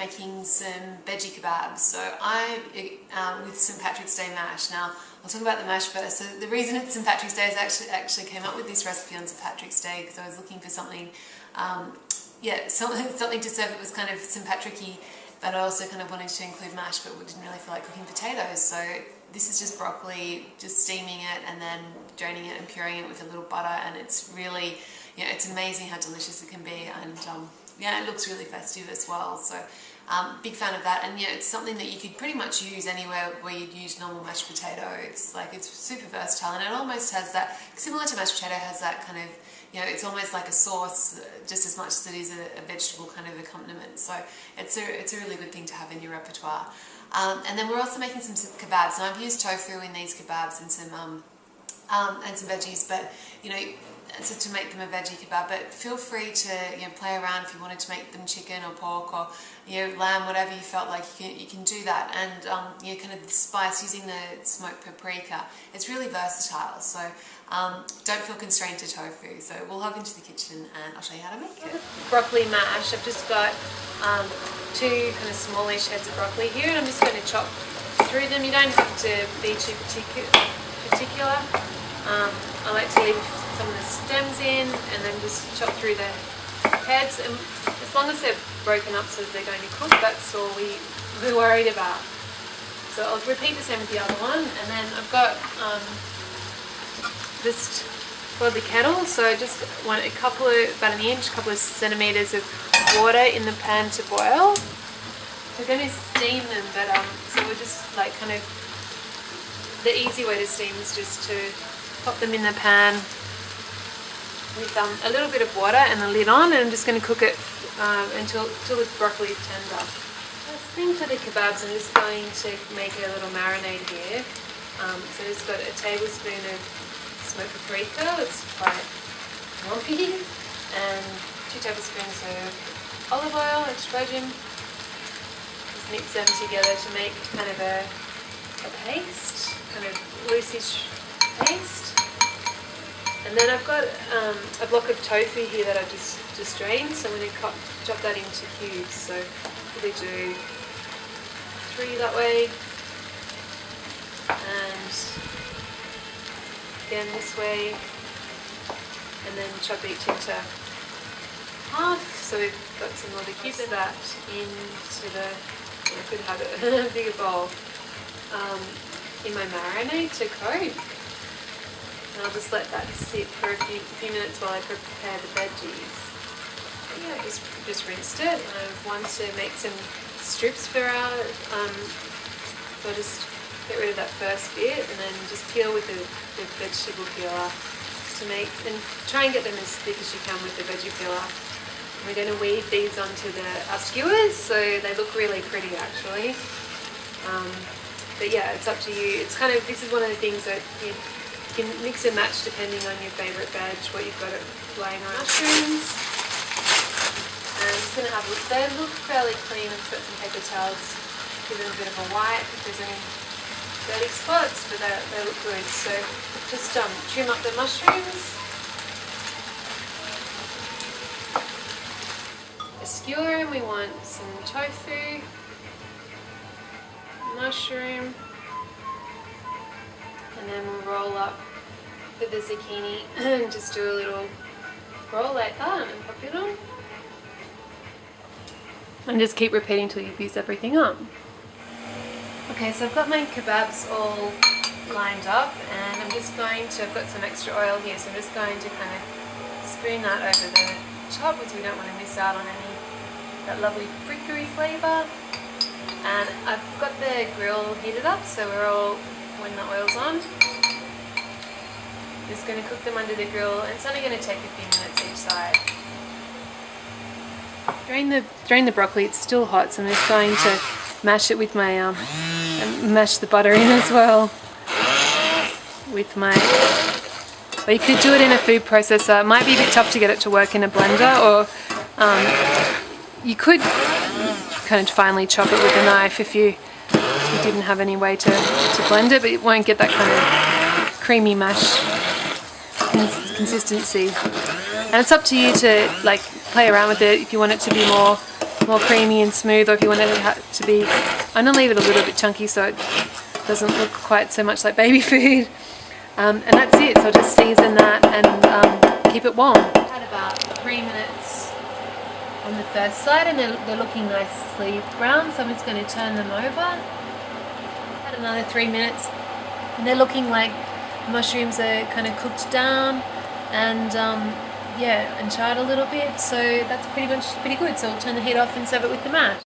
making some veggie kebabs. So I, with St. Patrick's Day mash. Now, I'll talk about the mash first. So the reason it's St. Patrick's Day is actually came up with this recipe on St. Patrick's Day because I was looking for something, something to serve that was kind of St. Patricky, but I also kind of wanted to include mash, but we didn't really feel like cooking potatoes. So this is just broccoli, just steaming it and then draining it and pureeing it with a little butter, and it's really, it's amazing how delicious it can be, and it looks really festive as well. So big fan of that, and it's something that you could pretty much use anywhere where you'd use normal mashed potato. It's super versatile, and it almost has that, similar to mashed potato, has that kind of, it's almost like a sauce just as much as it is a vegetable kind of accompaniment. So it's a really good thing to have in your repertoire. And then we're also making some kebabs. Now I've used tofu in these kebabs and some veggies, but so to make them a veggie kebab. But feel free to play around if you wanted to make them chicken or pork or lamb, whatever you felt like you can do that. And kind of the spice using the smoked paprika. It's really versatile. So don't feel constrained to tofu. So we'll hop into the kitchen and I'll show you how to make it. Broccoli mash. I've just got 2 kind of smallish heads of broccoli here, and I'm just going to chop through them. You don't have to be too particular. I like to leave some of the stems in and then just chop through the heads, and as long as they're broken up so that they're going to cook, that's all we're worried about. So I'll repeat the same with the other one, and then I've got just for the kettle, so I just want about an inch, couple of centimeters of water in the pan to boil. We're going to steam them, but so we're just kind of, the easy way to steam is just to pop them in the pan with a little bit of water and the lid on, and I'm just going to cook it until the broccoli is tender. First thing for the kebabs, I'm just going to make a little marinade here. So I've just got a tablespoon of smoked paprika, it's quite lumpy, and 2 tablespoons of olive oil, extra virgin. Just mix them together to make kind of a paste, kind of loosish paste. And then I've got a block of tofu here that I've just drained, so I'm going to chop that into cubes. So probably do 3 that way, and again this way, and then chop each into half. So we've got some more. Keep that into the, I could have a bigger bowl in my marinade to cook. And I'll just let that sit for a few minutes while I prepare the veggies. I just rinsed it, and I want to make some strips for our, so I'll just get rid of that first bit and then just peel with the vegetable peeler to make, and try and get them as thick as you can with the veggie peeler. And we're going to weave these onto our skewers so they look really pretty actually. But yeah, it's up to you. It's kind of, this is one of the things that you can mix and match depending on your favourite veg, what you've got laying on. Mushrooms. And I'm just going to have a look. They look fairly clean. I've got some paper towels, give them a bit of a wipe if there's any dirty spots, but they look good. So just trim up the mushrooms. A skewer, and we want some tofu, mushroom, and then we'll roll up for the zucchini and just do a little roll like that and pop it on. And just keep repeating till you've used everything up. Okay, so I've got my kebabs all lined up, and I'm just going to, I've got some extra oil here, so I'm just going to kind of spoon that over the top because we don't want to miss out on that lovely paprika-y flavour. And I've got the grill heated up, so when the oil's on, just going to cook them under the grill, and it's only going to take a few minutes each side. Drain the broccoli, it's still hot, so I'm just going to mash it with my, and mash the butter in as well with my, or you could do it in a food processor. It might be a bit tough to get it to work in a blender, or you could kind of finely chop it with a knife if you didn't have any way to blend it, but it won't get that kind of creamy mash consistency. And it's up to you to play around with it if you want it to be more more creamy and smooth, or if you want it to be, I'm going to leave it a little bit chunky so it doesn't look quite so much like baby food. And that's it, so I'll just season that and keep it warm. Had about 3 minutes on the first side and they're looking nicely brown, so I'm just going to turn them over. Had another 3 minutes and they're looking like the mushrooms are kind of cooked down and yeah, and charred a little bit, so that's pretty good. So I'll turn the heat off and serve it with the mash.